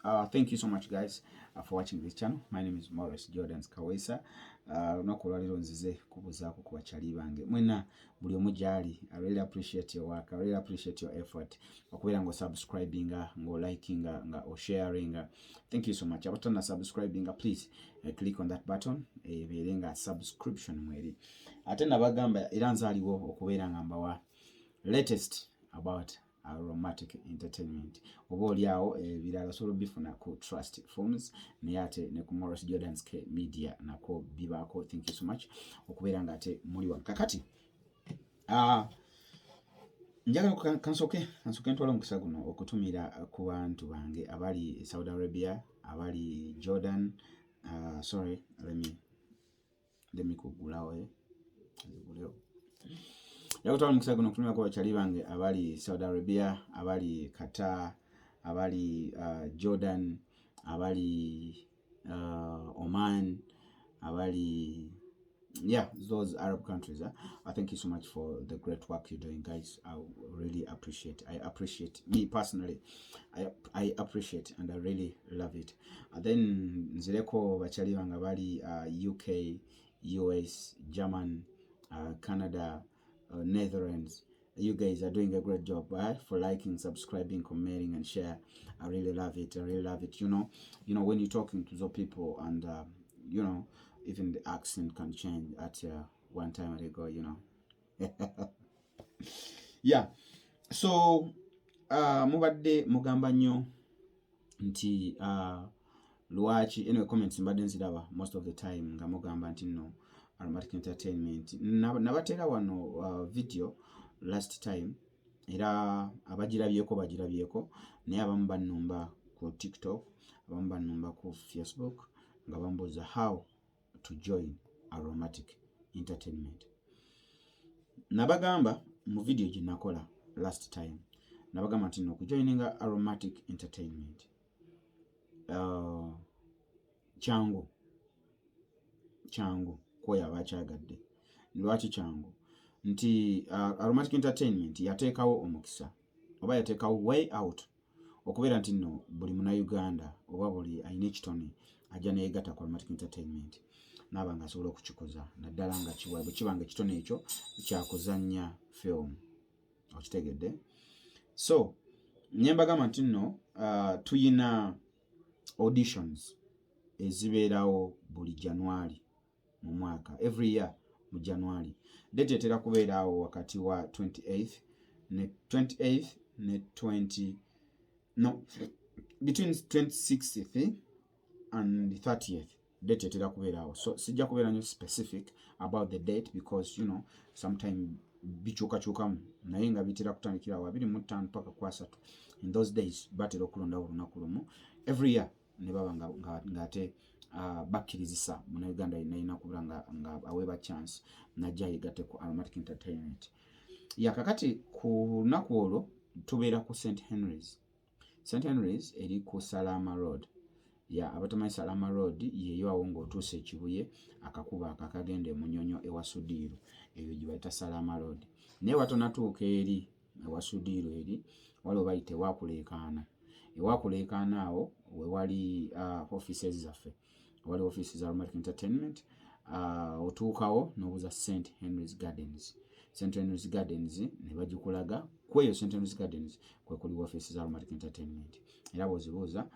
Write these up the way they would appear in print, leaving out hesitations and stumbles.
Thank you so much, guys, for watching this channel. My name is Morris Jordan Kawesa. Lunaku olwaleero nzize kubuzaako ku bakyali bange mwena buli omu gyali. I really appreciate your work. I really appreciate your effort. Okubeera nga subscribinga, nga likinga, nga sharinga. Thank you so much. Abatana subscribinga, please click on that button. Ebeere nga subscription mweri. Ate nabagamba era nzaaliwo okubeera nga mbawa latest about Aromatic Entertainment. Oba oliawo ebirala solo bifuna ku Trust Films naye ate ne ku Morris Jordan's Media nako bibaako. Thank you so much okubeera nga ate muli wa kakati. Njagala kansoke ntwala omukisa guno okutumira ku bantu bange abali Saudi Arabia, abali Jordan. Sorry, let me kugulawo yakutwala omukisa guno okutumira ku bakyali bange abali Saudi Arabia, abali Qatar, abali Jordan, abali Oman, abali those Arab countries. I thank you so much for the great work you're doing, guys. I really appreciate. I appreciate me personally. I appreciate and I really love it. Then nzireko bakyali bange abali UK, US, German, Canada, Netherlands. You guys are doing a great job, right? For liking, subscribing, commenting, and share. I really love it. I really love it. You know, when you're talking to those people, and even the accent can change at one time or ago. Yeah. So, mubadde mugamba nnyo nti lwaki anyway comments mbadde nziraba most of the time nga mugamba nti no Aromatic Entertainment nabatera wano video last time era bagirabyeko naye abamu bannumba ku TikTok, abamu bannumba ku Facebook nga bambuuza how to join Aromatic Entertainment. Nabagamba mu video gye nakola last time nabagamba nti no kujoininga Aromatic Entertainment changu kwoyo abakyagadde. Lwaki changu? Nti Aromatic Entertainment yateekawo omukisa oba yateekawo way out okubeera nti no buli Munnayuganda oba buli alina ekitone ajja neyegatta ku Aromatic Entertainment naaba nga asobola okukikoza naddala nga bwe kibanga ekitone ekyo kyakuzannya film. Okitegedde? So nyembagamba nti no tuyina auditions ezibeerawo buli January mu mwaka, every year mu January. Date etera kubeerawo wakati wa 28th ne 20 between 26th and 30th. Date etera kubeerawo. So sijja kubeera nyo specific about the date because sometime bikyukakyukamu naye nga bitera kutandikira wa 25 paka kwa 3 in those days batera okulondawo olunaku lumu every year ne baba nga ate bakkirizisa Munnayuganda nalina kubula nga aweeba chance najja yegatte ku Aromatic Entertainment. Kakati ku lunaku olwo tubeera ku St. Henry's. St. Henry's eri ku Salama Road. Abatamanyi Salama Road yeyo awo ng'otuuse Kibuye akakuba akagenda Munyonyo ewa Sudiiru eyo gye bayita Salama Road. Naye watonatuuka eri ewa Sudiiru eri waliwo bayita ewakuleekaana awo we wali offices zaffe, wali offices za Aromatic Entertainment. Otuukawo n'obuuza St. Henry's Gardens. St. Henry's Gardens ne bagikulaga kweyo St. Henry's Gardens kwe kuli offices za Aromatic Entertainment. Era bw'ozibuuza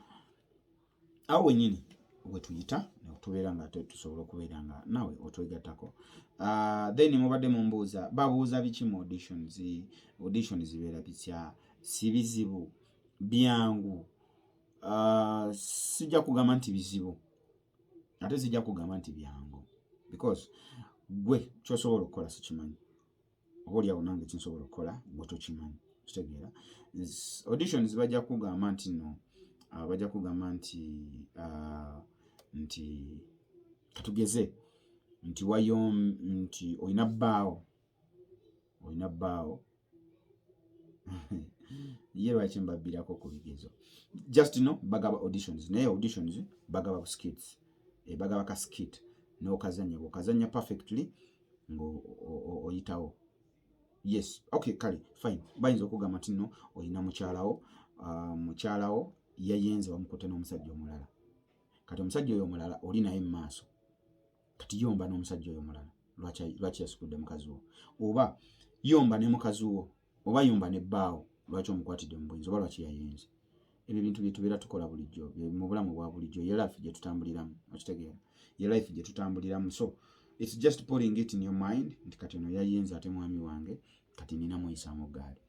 awo wennyini we tuyita ne tubeera nga tusobola okubeera nga nawe otwegattako. Then mubadde mumbuuza babuuza biki mu auditions. Auditions zibeera bitya? Si bizibu, byangu. Sijja kugamba nti bizibu ate sijja kugamba nti byangu because gwe kyosobola okukola sikimanyi oba oliawo nange kinsobola okukola gwe tokimanyi. Kitegeera auditions bajja kugamba nti no bajja kugamba nti katugeze nti wayo nti olina bbaawo ye lwaki mbabbirako ku bigezo just bagaba auditions naye auditions bagaba skits bagaba ka skit n'okazanya perfectly ng'oyitawo. Yes, okay, kale fine. Bayinza okugamba nti no olina mukyalawo yayenze wamukutte n'omusajja omulala. Kati omusajja oyo omulala oli naye mu maaso. Kati yomba n'omusajja oyo omulala. Lwaki yasikudde mukazi wo? Oba yomba ne mukazi wo, oba yomba ne bbaawo, lwaki omukwatidde mu buyinza, oba lwaki yayenze? Ebyo bintu bye tubeera tukola bulijjo mu bulamu bwa bulijjo, ye life gye tutambuliramu. Okitegeera? Ye life gye tutambuliramu. So it's just putting it in your mind nti kati ono yayenze ate mwami wange, kati nina muyisaamu eggaali.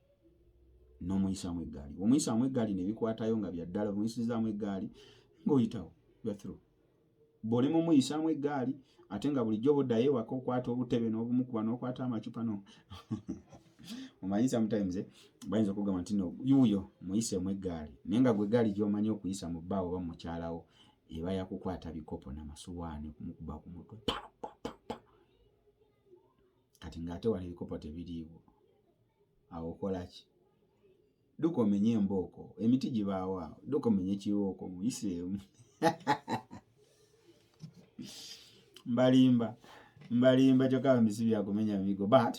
N'omuyisaamu eggaali. Omuyisaamu eggaali ne bikwatayo nga bya ddala, omuyisizaamu eggaali ng'oyitawo, you're through. Bw'olema omuyisaamu eggaali ate nga bulijjo boddayo ewaka okwata obutebe n'obumukuba n'okwata amacupa no. Omanyi sometimes bayinza okugamba nti no yuuyo muyiseemu eggaali, naye nga gwe eggaali gy'omanyi okuyisa mu bbaawo oba mu kyalawo eba yakukwata bikopo n'amasuwaani okumukuba ku mutwe. Kati ng'ate wano ebikopo tebiriiwo. Awo okola ki? Dduka omenye embooko, emiti gibaawo awo, dduka omenye kiwooko muyiseemu. Mbalimba kyokka mbisi bya kumenya migo, but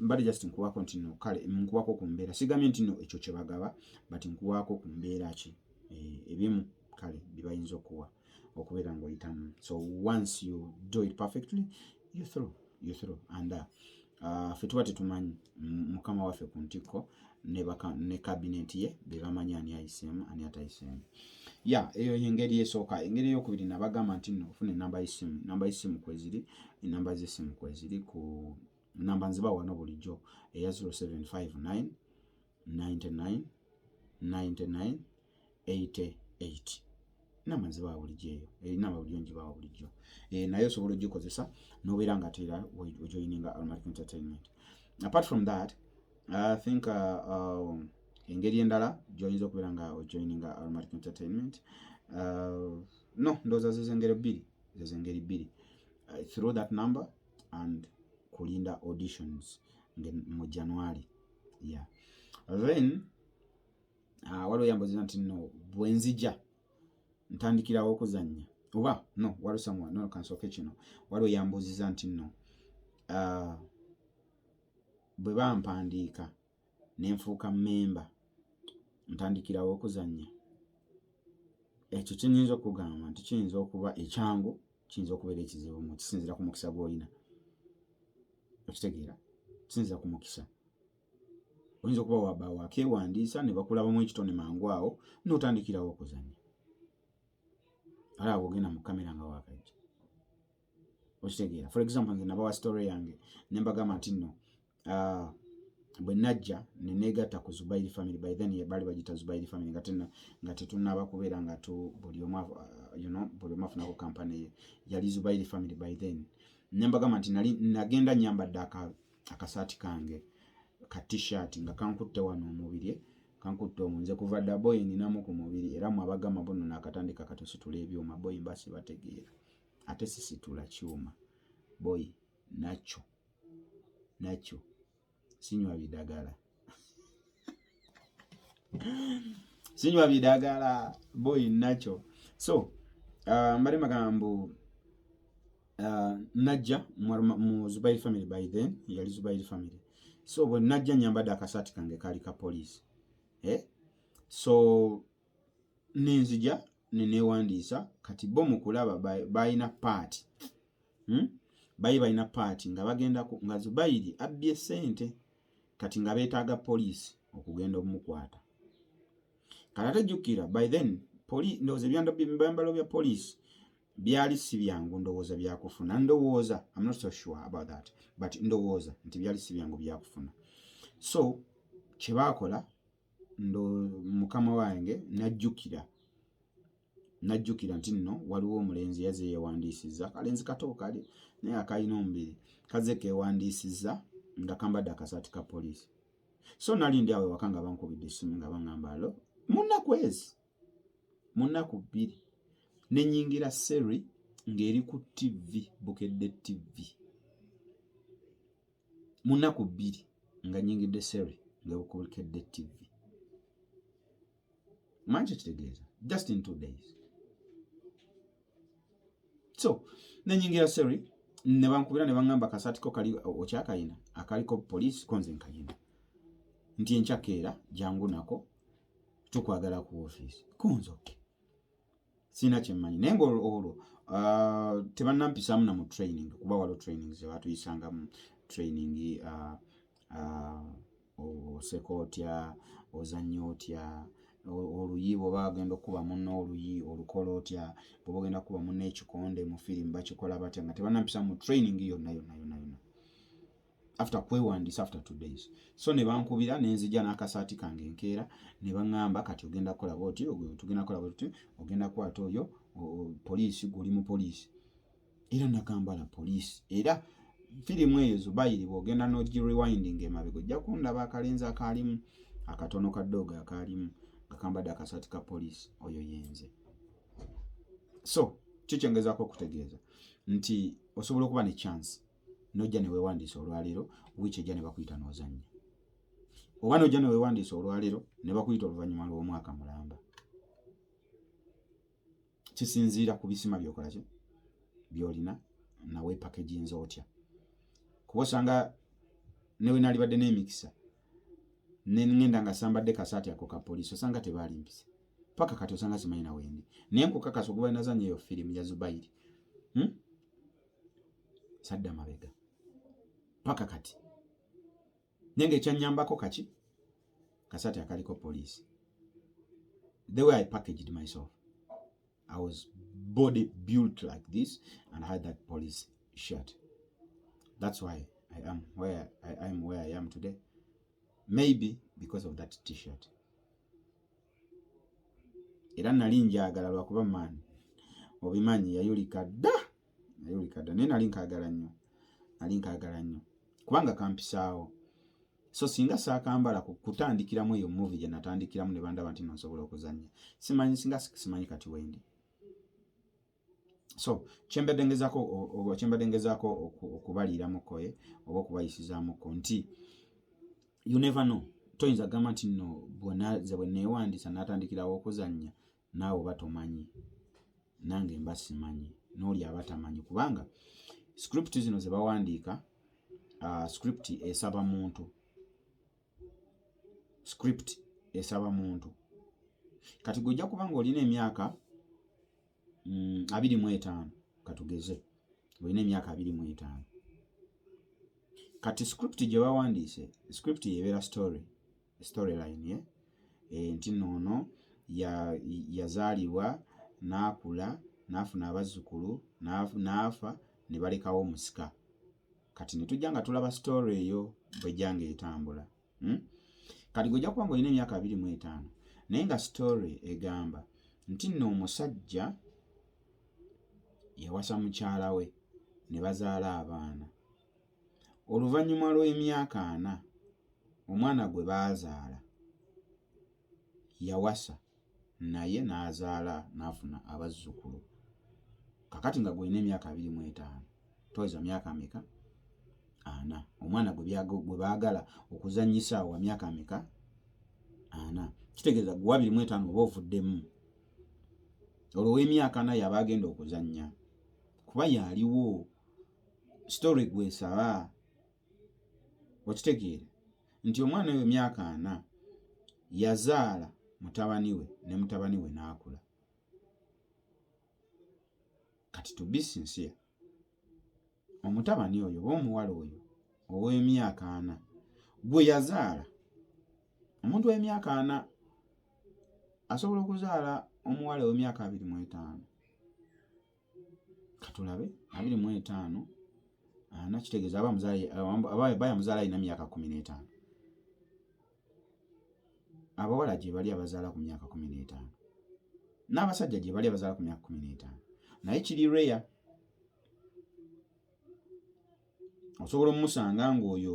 mbali just nkuwako nti no kale nkuwako ku mbeera, sigamye nti no ekyo kye bagaba, but nkuwako ku mbeera ki ebimu kale bibayinza okubeera ng'oyitamu. So once you do it perfectly, you're through. And ffe tuba tetumanyi mukama waffe ku ntikko ne kabineti ye be bamanyi ani ayiseemu ani atayiseemu. Eyo y'engeri esooka. Engeri ey'okubiri nabagamba nti nno ofune enamba y'essimu kweziri, enamba z'essimu kweziri ku namba nziba wano bulijjo eya 0759 99 99 88. Namba nziba bulijjo eyo. Namba bulijjo njibawa bulijjo. Naye osobola ogikozesa n'obeera nga teera ojoininga Almaric Entertainment. Apart from that, I think engeri endala gy'oyinza okubeera nga ojoininga Almaric Entertainment, no ndowooza zezengeri bbiri. Through that number and kulinda auditions mu January. Then waliwo yambuuziza nti no bwe nzija ntandikirawo okuzannya oba no waliwo no kansooke kino, waliwo yambuuziza nti no bwe bampandiika ne nfuuka mmemba ntandikirawo okuzannya. Ekyo kinyinza okugamba nti kiyinza okuba ekyangu, kiyinza okubeera ekizibu mu kisinziira ku mukisa gw'olina. Okitegeera? Kisinziira ku mukisa. Oyinza okuba waba wakeewandiisa ne bakulabamu ekitone mangu awo n'otandikirawo okuzannya. Alaba ogenda mu kamera nga wakajja. Okitegeera? For example, nze nabawa story yange ne mbagamba nti nno bwe najja ne neegatta ku Zubairi family. By then baali bagita Zubairi family nga tetunnaba kubeera nga buli omu afunako kampani ye. Yali Zubairi family by then. Ne mbagamba nti nagenda nyambadde akasaati kange ka t-shirt nga kankutte wano omubiri, kankutte omunze kuva dda boy ninamu ku mubiri, era mu abagamba bono nakatandika katositula ebyuma. Boy mbasi bategeera. Ate sisitula kyuma. Boy nakyo sinywa bidagala. Sinywa bidagala, boy nakyo. So mbali magambo najja mu Zubairi family by then, yali Zubairi family. So bwe najja nyambadde akasaati kange kali ka police. So nenzija nenewandiisa kati bo mu kulaba bayina paati. Bayina paati nga bagenda nga Zubairi abbye ssente kati nga beetaaga poliisi okugenda omukwata. Kati ate jjukira by then ndowooza ebyambalo bya poliisi byali si byangu ndowooza byakufuna. Ndowooza, I'm not so sure about that, but ndowooza nti byali si byangu byakufuna. So kye baakola mukama wange najjukira nti nno waliwo omulenzi yaze yeewandiisizza, kalenzi kato kali naye akayina omubiri, kaze keewandiisizza nga kambadde akasaati ka poliisi. So nali ndi awo ewaka nga bankubidde essimu nga baŋŋamba alo mu nnaku bbiri ne nnyingira seri ng'eri ku TV, Bukedde TV. Mu nnaku bbiri nga nnyingidde seri ng'eri ku Bukedde TV. Manchi kitegeeza, just in 2 days. So ne nnyingira seri ne bankubira ne baŋŋamba akasaati ko kali okyakayina akaliko poliisi konze nkayina. Nti enkyakeera jangu nako tukwagala ku office kunzoke sina kyemmanyi naye ngaolwo tebannampisaamu na mu training kuba waliwo training zebatuyisanga training oseka otya ozannya otya oluyi bwoba agenda okuba munno oluyi olukola otya bwoba ogenda kuba munno ekikonde mu firimu bakikola batya nga tebannampisaamu mu training yonna after kwewandiisa after 2 days so ne bankubira nenzija n'akasaati kange enkeera ne baŋŋamba kati ogenda kukola bwoti tugenda kukola bwoti ogenda kwata oyo poliisi guli mu poliisi era nagambala poliisi era firimu eyo Zubairi bw'ogenda n'ogirewinding emabega ojja kundaba akalenzi akaalimu akatono kaddoogo akaalimu nga kambadde akasaati ka poliisi oyo yenze so kikyengezaako okutegeeza nti osobola okuba ne chance nojja ne weewandiisa olwaleero wiiki ejja ne bakuyita n'ozannya oba nojja ne weewandiisa olwaleero ne bakuyita oluvannyuma lw'omwaka mulamba kisinziira ku bisima byokola ki byolina nawe packaginze otya kuba osanga newe nalibadde n'emikisa nengenda nga sambadde kasaati ako ka poliisi osanga tebaalimpise paka kati osanga simanyi na wendi naye nkukakasa okuba nazannya eyo firimu ya Zubairi sadda mabega paka kati nenge ekyannyambako kaki kasaati akaliko poliisi the way I packaged myself I was body built like this and I had that police shirt. That's why I am where I am today. Maybe because of that t-shirt. Era nali njagala lwakuba man obimanyi yayulika dda naye nali nkaagala nnyo kubanga kampisaawo so singa saakambala kutandikiramu eyo movie gye natandikiramu ne bandaba nti nsobola okuzannya simanyi kati wendi so kyembadde ngezaako okubaliiramuko oba okubayisizaamuko nti you never know toyinza gamba nti nno bwe neewandiisa natandikirawo okuzannya naawe oba tomanyi nange mba simanyi n'oli aba tamanyi kubanga script zino ze bawandiika script esaba muntu kati gojja kubanga olina emyaka 25 katugeze olina emyaka 25 kati script gye bawandiise script yebeera storyline nti noono yazaalibwa n'akula n'afuna abazzukulu n'afa ne balekawo omusika kati ne tujja nga tulaba story eyo bwejjanga etambula kati gojja kubanga olina emyaka 25 naye nga story egamba nti nno omusajja yawasa mukyala we ne bazaala abaana oluvannyuma lw'emyaka 4 omwana gwe baazaala yawasa naye n'azaala n'afuna abazzukulu kakati nga gwolina emyaka 25 toweza myaka meka 4 omwana gwe baagala okuzannyisa wa myaka meka 4 kitegeeza gwe 25 oba ovuddemu olwo emyaka 4 yaba agenda okuzannya kuba yaliwo story gwesaba okitegeera nti omwana oyo emyaka 4 yazaala mutabani we ne mutabani we n'akula kati to be sincere omutabani oyo oba omuwala oyo ow'emyaka 4 gwe yazaala omuntu w'emyaka 4 asobola okuzaala omuwala w'emyaka 25 katulabe 25 kitegeeza aba yamuzaala alina myaka 15 abawala gye bali abazaala ku myaka 15 n'abasajja gye bali abazaala ku myaka 15 naye kiri rare osobola omusanga ng'oyo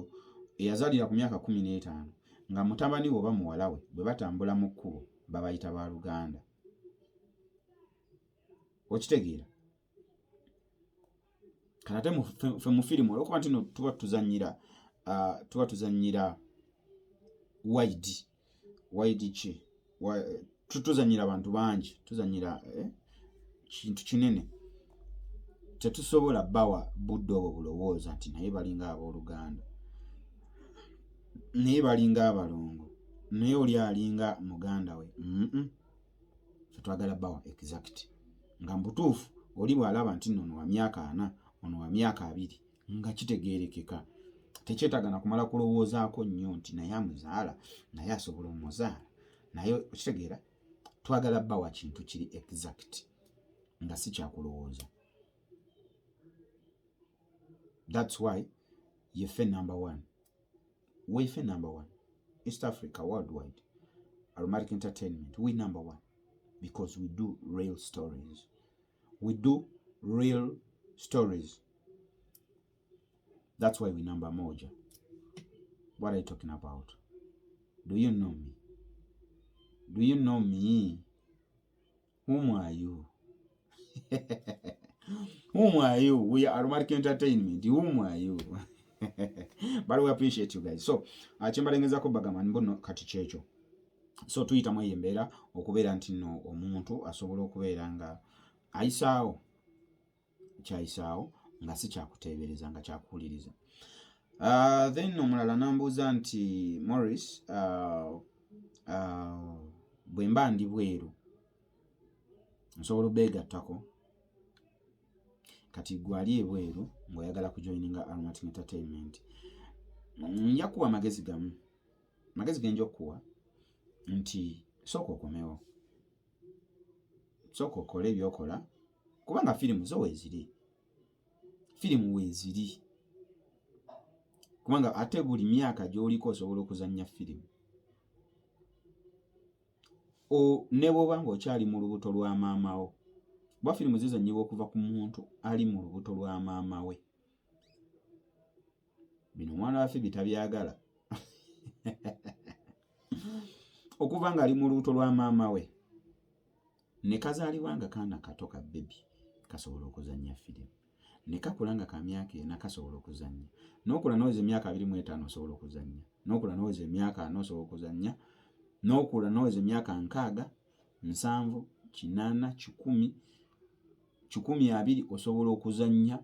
eyazaalira ku myaka 15 nga mutabani we oba muwala we bwe batambula mu kkubo babayita ba Luganda okitegeera kanate fe mu firimu olwokuba nti no tuba tuzannyira wide ki tuzannyira abantu bangi tuzannyira kintu kinene tetusobola bawa budde obwo bulowooza nti naye balinga abooluganda naye balinga abalongo naye oli alinga muganda we twagala bawa exact nga mbutuufu oli bw'alaba nti nno wa myaka 4 ono wa myaka 2 nga kitegeerekeka tekyetaaga na kumala kulowoozaako nnyo nti naye amuzaala naye asobola omuzaala naye okitegeera twagala bawa kintu kiri exact nga si kyakulowooza. That's why yefe number 1 wefe number 1 East Africa worldwide Aromatic Entertainment we number 1 because we do real stories. We do real stories. That's why we number moja. What are you talking about? Do you know me? Do you know me? Whom are you? Whom are you? We are Aromatic Entertainment. Whom are you? But we appreciate you guys. So, achembalengezako bagamba mbono kati checho. So tuyita mu yembera okubeera nti no omuntu asobola okubeera nga ayisaawo kyayisaawo nga si kyakuteebereza nga kyakuwuliriza. Then omulala nambuuza nti Morris bwe mba ndi bweru nsobola obeegattako kati gwali ebweru ng'oyagala kujoininga Aromatic Entertainment. Nja kuwa magezi gamu. Magezi genja okuwa nti sooka okomewo. Sooka okole ebyokola kubanga firimu zo weeziri. Firimu weeziri. Kubanga ate buli myaka gy'oliko osobola okuzannya firimu. Ne bw'oba ng'okyali mu lubuto lwa maamawo. Bwa firimu zizannyibwa okuva ku muntu ali mu lubuto lwa maama we. Bino omwana waffe bitabyagala. Okuva nga ali mu lubuto lwa maama we ne kazaalibwa nga kaana kato ka bebi kasobola okuzannya firimu. Ne kakula nga ka myaka 4 kasobola okuzannya. N'okula n'oweza emyaka 25 osobola okuzannya. N'okula n'oweza emyaka 4 osobola okuzannya. N'okula n'oweza emyaka 60, 7, 8, 10, 20 osobola okuzannya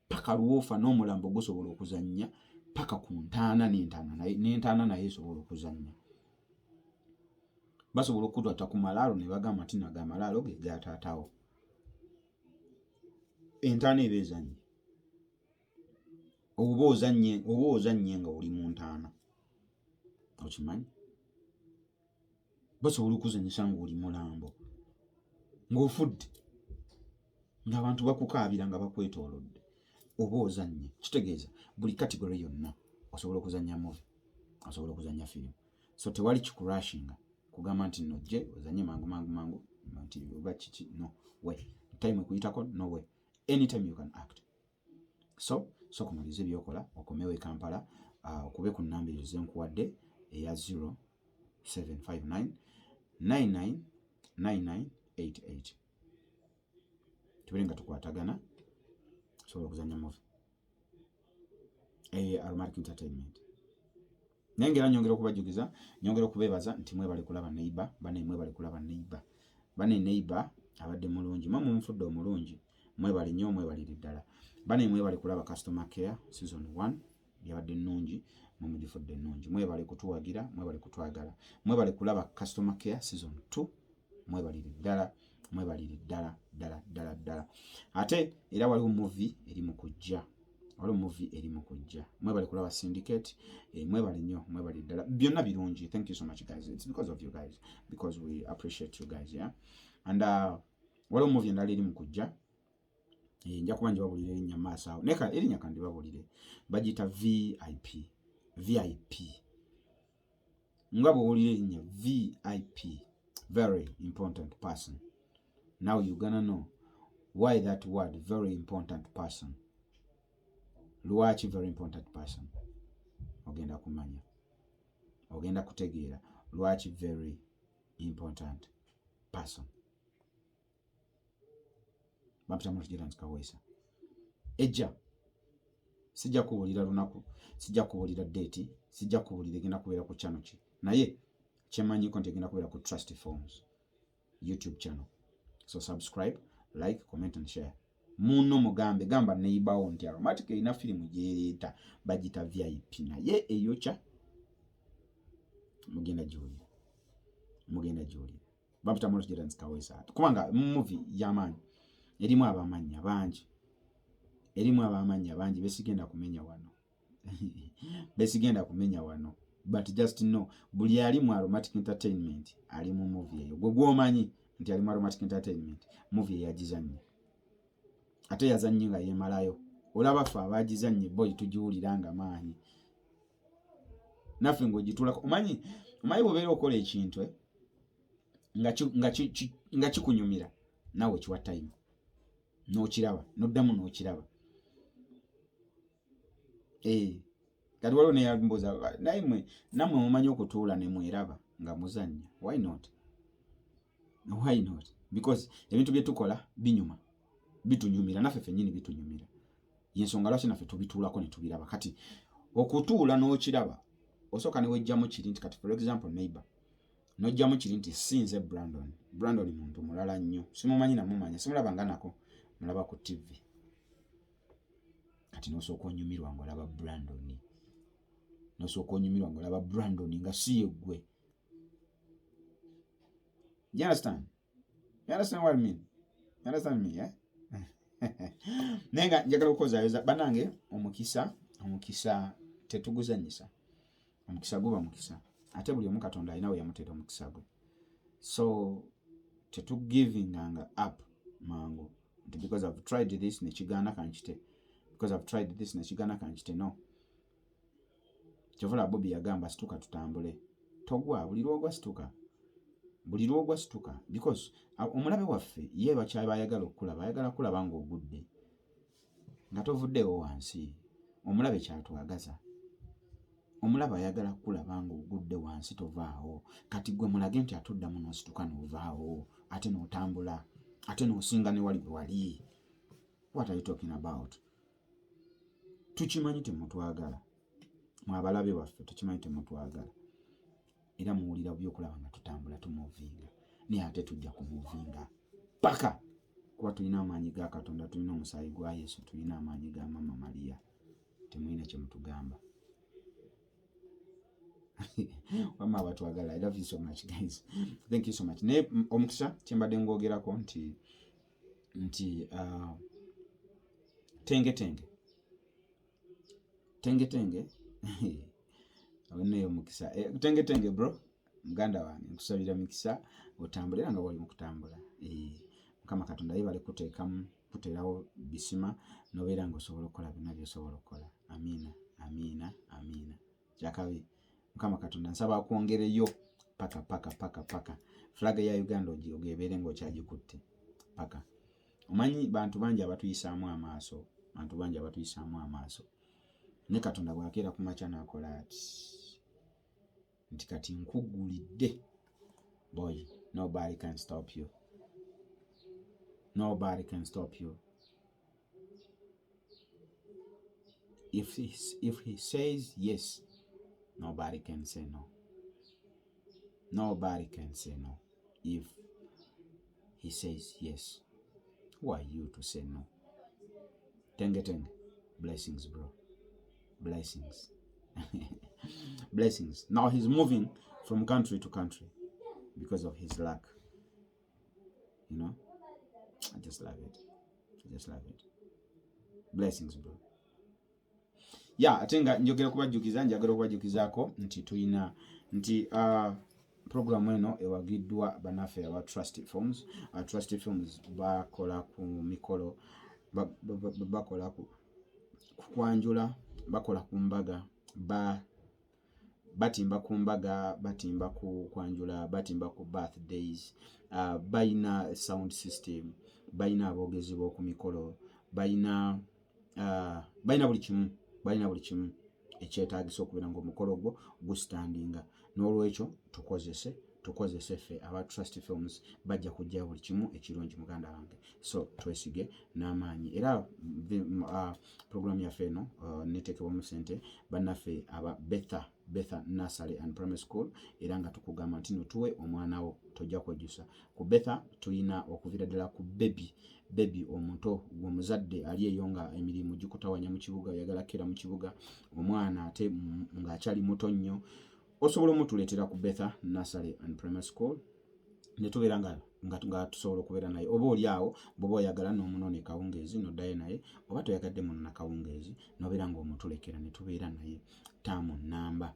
paka lwofa n'omulambo gusobola okuzannya paka ku ntaana n'entaana naye esobola okuzannya. Basobola okutwata ku malaalo ne bagamba nti naga amalaalo ge gataatawo. Entaana eba ezannye. Oba ozannye nga oli mu ntaana. Okimanyi? Basobola okuzannyisa ng'oli mulambo. Ng'ofudde. Ng'abantu bakukaabira nga bakwetoolodde. Oba ozannye. Kitegeeza buli kategori yonna osobola okuzannya movie. Osobola okuzannya firimu. So tewali kikurashinga. Kugamba nti nojje ozanye mangu nti oba kiki no way. Time ekuyitako no way. Anytime you can act. So kumaliza ebyokola okomewe Kampala okube ku nnamba ezo zenkuwadde eya 0759 999988. Tubere nga tukwatagana sobola okuzannya movie. Aromatic Entertainment. Nengera nyongera okubajugiza, nyongera okubebaza nti mwebale kulaba neighbor, bane mwebale kulaba neighbor. Bane neighbor abadde mulungi, mama mufudde omulungi, mwebale nnyo mwebalire ddala. Bane mwebale kulaba customer care season 1 yabadde nnungi, mumudifudde nnungi. Mwebale kutuwagira, mwebale kutwagala. Mwebale kulaba customer care season 2, mwebalire ddala, mwebalire ddala. Ate era waliwo movie eri mu kujja. Mwebale kulaba Syndicate, mwebale nnyo, mwebale ddala. Byonna birungi. Thank you so much guys. It's because of you guys, because we appreciate you guys, yeah. And waliwo movie endala eri mu kujja. Nja kuba njibabulira erinnya maaso awo. Neka erinnya kandi babulire. Bagita VIP. Nga bw'owulira erinnya VIP, very important person. Now you're gonna know why that word, very important person. Lwaki very important person. Ogenda kumanya. Ogenda kutegeera lwaki very important person. Bampita mu Giranzi Kaweesa. Ejja. Sijja kubuulira lunaku, sijja kubuulira date, sijja kubuulira egenda kubeera ku channel ki. Naye kyemanyiko nti egenda kubeera ku Trust Forms YouTube channel. So subscribe, like, comment and share. Muno mugambe gamba neighbor nti Aromatic ina firimu gyeleeta bagita VIP naye eyokya mugenda gyoli baputa moto Jordan Kawesa kubanga movie y'amaanyi erimu abamanya bangi besigenda kumenya wano but just know buli ali mu Aromatic Entertainment ali mu movie eyo gwe gwomanyi nti ali mu Aromatic Entertainment movie eyagizanye ate yazanye nga yemalayo olaba fa abagizanye boy tujiwulira nga maanyi naffe ng'ogitulako omanyi bw'obeera okola ekintu nga kikunyumira naawe kiwa time n'okiraba n'oddamu n'okiraba kati waliwo neyambuuza naye nammwe mumanyi okutuula ne mweraba nga muzannya why not because ebintu bye tukola bitunyumira naffe ffennyini bitunyumira yensonga lwaki naffe tubituulako ne tubiraba kati okutuula n'okiraba osooka ne wejjamu kiri nti kati for example neighbor nojjamu kiri nti sinze Brandon muntu mulala nnyo simumanyi namumanya simulaba nga nako mulaba ku TV kati nosooka onyumirwa ng'olaba Brandon nga si ye ggwe. You understand what I mean? You understand me, yeah? Nenga njagala okukozaayoza bannange omukisa tetuguzanyisa omukisa guba mukisa ate buli omu Katonda alina we yamuteera omukisa gwe so tetugivinganga up mangu nti because I've tried this nekigaana kankite no kyovula Bobby yagamba situka tutambule togwa buli lwogwa situka because omulabe waffe ye bakyabayagala okulaba ayagala kulaba ng'ogudde nga tovuddewo wansi omulabe kyatwagaza omulaba ayagala kulaba ng'ogudde wansi tovaawo kati gwe mulage nti atuddamu n'osituka n'ovaawo ate n'otambula ate n'osinga ne wali bwe wali. What are you talking about? Tukimanyi temutwagala mwabalabe waffe tukimanyi temutwagala era muwulira byokulaba nga tutambula tumuvinga naye ate tujja kumuvinga paka kuba tulina amaanyi ga Katonda tulina omusaayi gwa Yesu tulina amaanyi ga Mama Maria temulina kye mutugamba. Wama abatwagala. I love you so much guys. Thank you so much. Ne omukisa kyembadde ngoogerako nti tenge oneyo mukisa tenge bro muganda wange nkusabira mikisa otambulira nga wali mukutambula Mukama Katonda yebale kuteerawo bisima nobeera nga osobola okukola byonna by'osobola okukola. Amiina kyakabi Mukama Katonda nsaba akwongereyo paka flag ya Uganda ogebeere ng'okyagikutte paka. Omanyi bantu bangi abatuyisaamu amaaso ne Katonda bw'akeera ku makya n'akola nti kati nkugulidde boy nobody can stop you. If he says yes, nobody can say no. If he says yes, who are you to say no? Tenge blessings bro, blessings. Now he's moving from country to country because of his luck. You know, I just love it. Blessings bro. Yeah, atenga njagala kubajjukizaako nti tulina nti program eno ewagiddwa banaffe aba Trusted Films. Trusted Films bakola ku mikolo bakola ku kwanjula, bakola ku mbaga, batimba ku mbaga, batimba ku kwanjula, batimba ku birthdays, bayina sound system, bayina aboogezi b'oku mikolo, bayina buli kimu ekyetaagisa okubeera ng'omukolo gwo gustandinga. N'olwekyo tukozese ffe aba Trusted Films bajja kujja buli kimu ekirungi muganda wange, so twesige n'amaanyi era program yaffe eno neteekebwamu ssente bannaffe aba Betha Nursery and Primary School era nga tukugamba nti notuwe omwana wo tojja kwejjusa. Ku Betha tulina okuvira ddala ku baby omuto omuzadde ali eyo nga emirimu gikutawanya mu kibuga oyagala kera mu kibuga omwana ate ng'akyali muto nnyo osobola omutuleetera ku Betha Nursery and Primary School ne tubeera nga tusobola okubeera naye, oba oli awo bw'oba oyagala n'omunone kawungeezi n'oddayo naye, oba toyagadde munona kawungeezi n'obeera ng'omutulekera ne tubeera naye taamu nnamba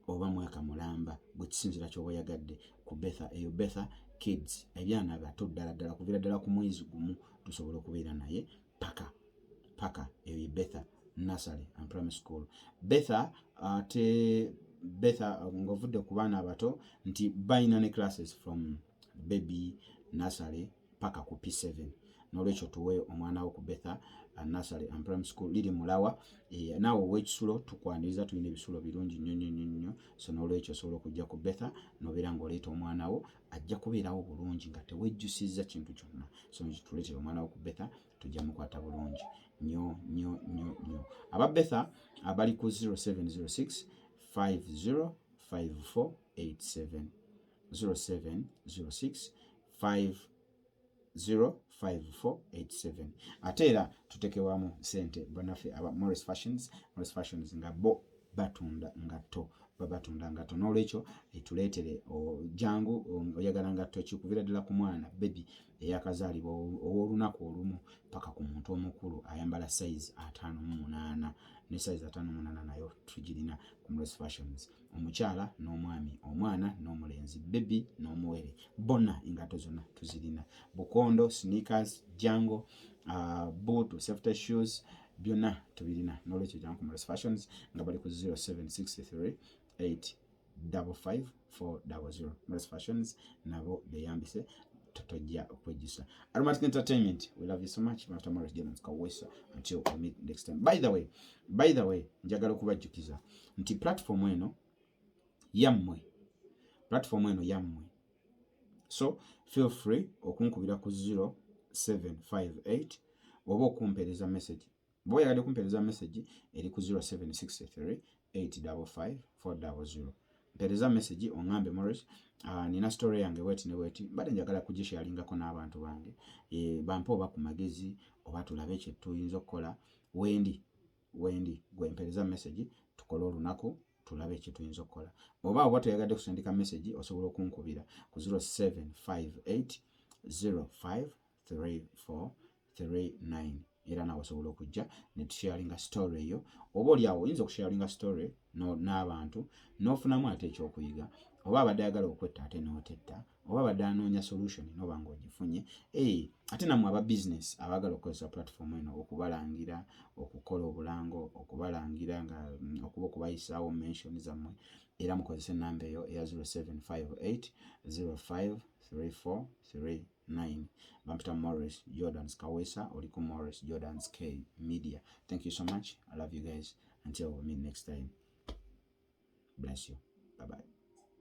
oba mwaka mulamba bwe kisinzira ky'oba oyagadde ku Betha eyo Betha Kids, ebyana bato ddala kuviira ddala ku mwezi gumu tusobola okubeera naye paka eyo ye Betha Nursery and Primary School. Betha Betha ng'ovudde ku baana abato nti bayina ne classes from baby nursery paka ku P7, n'olwekyo tuwe omwana wo ku Betha Nursery and Primary School liri Mulawa. Naawe ow'ekisulo tukwaniriza, tulina ebisulo birungi nnyo, so n'olwekyo osobola okujja ku Betha n'obeera ng'oleeta omwana wo, ajja kubeerawo bulungi nga tewejjusizza kintu kyonna. So tuleetera omwana wo ku Betha, tujja mukwata bulungi nnyo. Aba Betha abali ku 0706 505487 0706 505487. ate era tutekewamu sente banaffe aba Morris Fashions nga bo batunda ngatto, n'olwekyo tuleetere jangu oyagala ngatto ki kuviira ddala ku mwana baby eyakazaalibwa ow'olunaku olumu paka ku muntu omukulu ayambala size 58 ne size 58 nayo tugirina ku Morris Fashions. Omukyala n'omwami, omwana n'omulenzi, baby n'omuwere, bonna engatto zonna tuzirina. Bukondo, sneakers, jango, boot, safety shoes byonna tubirina, n'olwekyo jangu ku Morris Fashions nga bali ku 0763 855 Morris Fashions nabo beyambise tojja okwejjusa. Aromatic Entertainment, we love you so much. After Morris Jonas Kawesa, until we meet next time. By the way, njagala okubajjukiza nti platform eno yammwe, so feel free okunkubira ku 0758 oba okumpeereza message. Bw'oba oyagadde kumpeereza message eri ku 0763 855 400. Mpeereza message ongambe Morris, nina story yange weti ne weti, mbadde njagala kugisharengako n'abantu bange, bampe oba ku magezi oba tulabe ekyo tuyinza okukola. Wendi gwe mpeereza message tukole olunaku tulabe ekyo tuyinza okukola. Oba toyagadde kusindika message osobola okunkubira ku 0758 053439 era nawe osobola okujja ne tusharinga story eyo. Oba oli awo oyinza okusharinga story n'abantu n'ofunamu ate ekyokuyiga, oba abadde ayagala okwetta ate n'otetta, oba abadde anoonya solution n'oba ng'ogifunye. Ate nammwe aba business abaagala okukozesa platform eno okubalangira, okukola obulango, okubalangira nga okubayisaawo mention zammwe, era mukozese ennamba eyo eya 0758 053439. Bampita Morris Jordan Kawesa, oli ku Morris Jordan's K Media. Thank you so much. I love you guys. Until we meet next time. Bless you. Bye-bye.